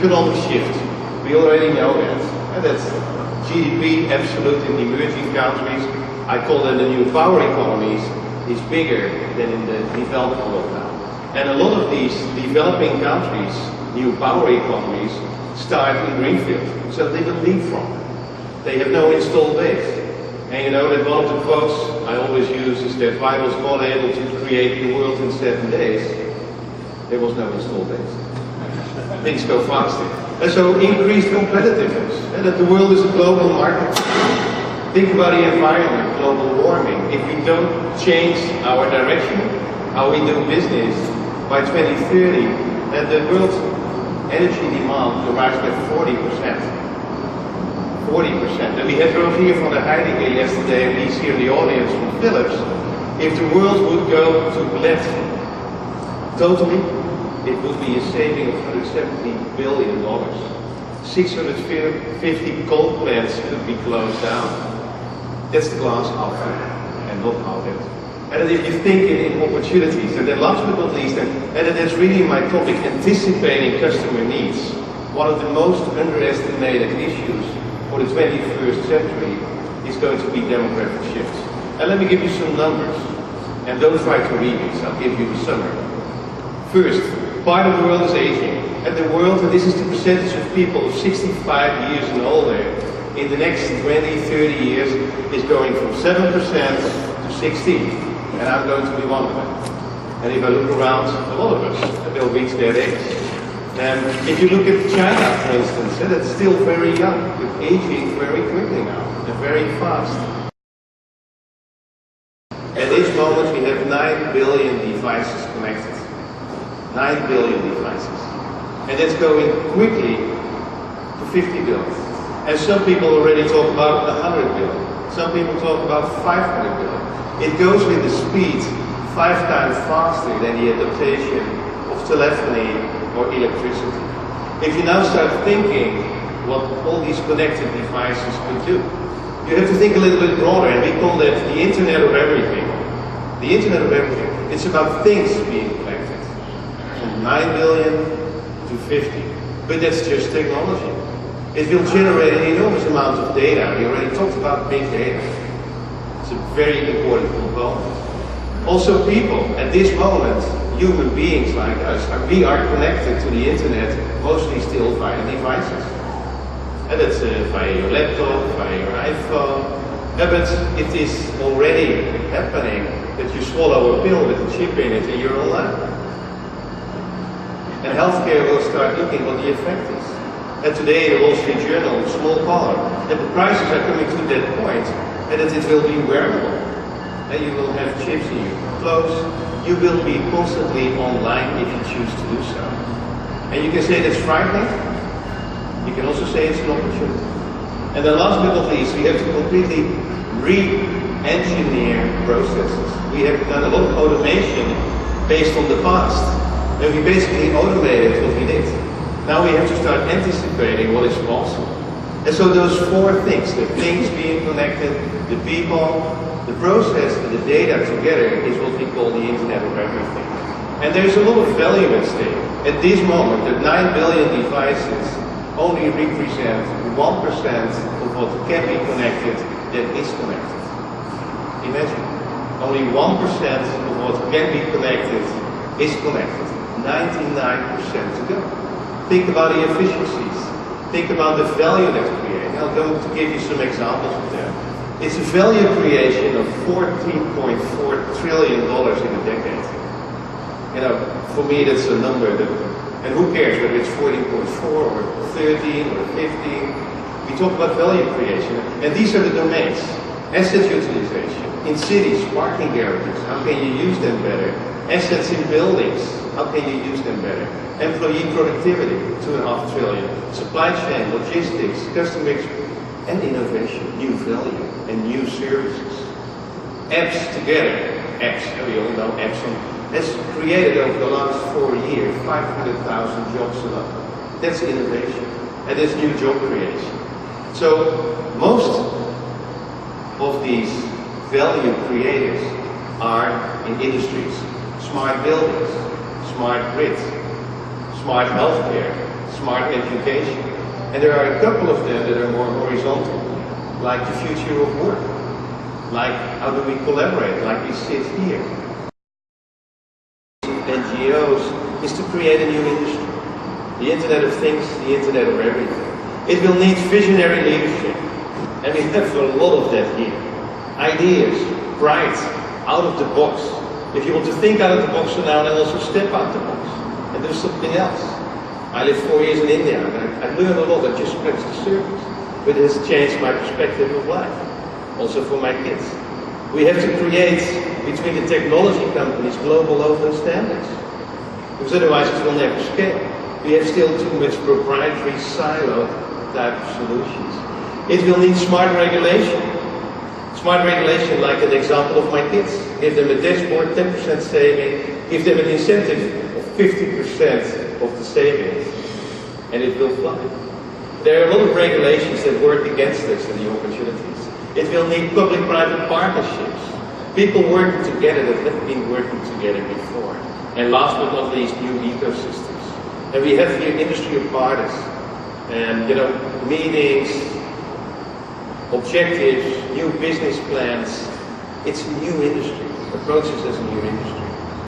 economic shift. We already know that. And that's GDP, absolute in emerging countries. I call them the new power economies, is bigger than in the developed world now. And a lot of these developing countries, new power economies, start in greenfield. So they will leapfrog. They have no installed base. And you know that one of the quotes I always use is that I was not able to create the world in 7 days. There was no installed base. Things go faster. And so increased competitiveness. And that the world is a global market. Think about the environment, global warming. If we don't change our direction, how we do business, by 2030, then the world's energy demand will rise by 40%. 40%. And we had Rogier van der Heijden yesterday, and he's here in the audience from Philips. If the world would go to lead totally, it would be a saving of $170 billion. 650 coal plants could be closed down. That's the glass half full and not half empty. And if you think in opportunities, and then last but not least, and that's really my topic, anticipating customer needs. One of the most underestimated issues for the 21st century is going to be demographic shifts. And let me give you some numbers. And don't try to read these, I'll give you a summary. First, part of the world is aging. And the world, and this is the percentage of people 65 years and older, in the next 20, 30 years, is going from 7% to 16%. And I'm going to be one of them. And if I look around, a lot of us will reach that age. And if you look at China, for instance, that's still very young, but aging very quickly now, and very fast. At this moment, we have 9 billion devices connected. 9 billion devices. And that's going quickly to 50 billion. And some people already talk about 100 billion. Some people talk about 500 billion. It goes with the speed 5 times faster than the adaptation of telephony or electricity. If you now start thinking what all these connected devices could do, you have to think a little bit broader, and we call that the Internet of Everything. The Internet of Everything. It's about things being connected. From 9 billion to 50. But that's just technology. It will generate an enormous amount of data. We already talked about big data. It's a very important component. Also people, at this moment, human beings like us, we are connected to the internet, mostly still via devices. And that's via your laptop, via your iPhone. But it is already happening that you swallow a pill with a chip in it and you're online. And healthcare will start looking what the effect is. And today the Wall Street Journal, small column, that the prices are coming to that point, and that it will be wearable. And you will have chips in your clothes. You will be constantly online if you choose to do so. And you can say that's frightening. You can also say it's an opportunity. And then last but not least, we have to completely re-engineer processes. We have done a lot of automation based on the past. And we basically automated what we did. Now we have to start anticipating what is possible. And so those 4 things, the things being connected, the people, the process, and the data together is what we call the Internet of Everything. And there's a lot of value at stake. At this moment, the 9 billion devices only represent 1% of what can be connected that is connected. Imagine, only 1% of what can be connected is connected. 99% to go. Think about the efficiencies. Think about the value that's created. I'm going to give you some examples of that. It's a value creation of $14.4 trillion in a decade. You know, for me that's a number that, and who cares whether it's 14.4 or 13 or 15. We talk about value creation, and these are the domains. Asset utilization. In cities, parking garages, how can you use them better? Assets in buildings, how can you use them better? Employee productivity, $2.5 trillion. Supply chain, logistics, customer experience, and innovation, new value, and new services. Apps together, apps, we all know apps, has created over the last 4 years 500,000 jobs alone. That's innovation, and that's new job creation. So most of these value creators are in industries. Smart buildings, smart grids, smart healthcare, smart education. And there are a couple of them that are more horizontal, like the future of work, like how do we collaborate, like we sit here. NGOs is to create a new industry. The Internet of Things, the Internet of Everything. It will need visionary leadership. And we have a lot of that here. Ideas, bright, out of the box. If you want to think out of the box now, then also step out the box and do something else. I lived 4 years in India, and I learned a lot. I just scratched the surface. But it has changed my perspective of life, also for my kids. We have to create, between the technology companies, global open standards. Because otherwise it will never scale. We have still too much proprietary silo type of solutions. It will need smart regulation. Smart regulation, like an example of my kids. Give them a dashboard, 10% saving, give them an incentive of 50% of the savings, and it will fly. There are a lot of regulations that work against us and the opportunities. It will need public-private partnerships. People working together that have been working together before. And last but not least, new ecosystems. And we have here industry of parties. And meetings, objectives, new business plans. It's a new industry. Approaches as a new industry.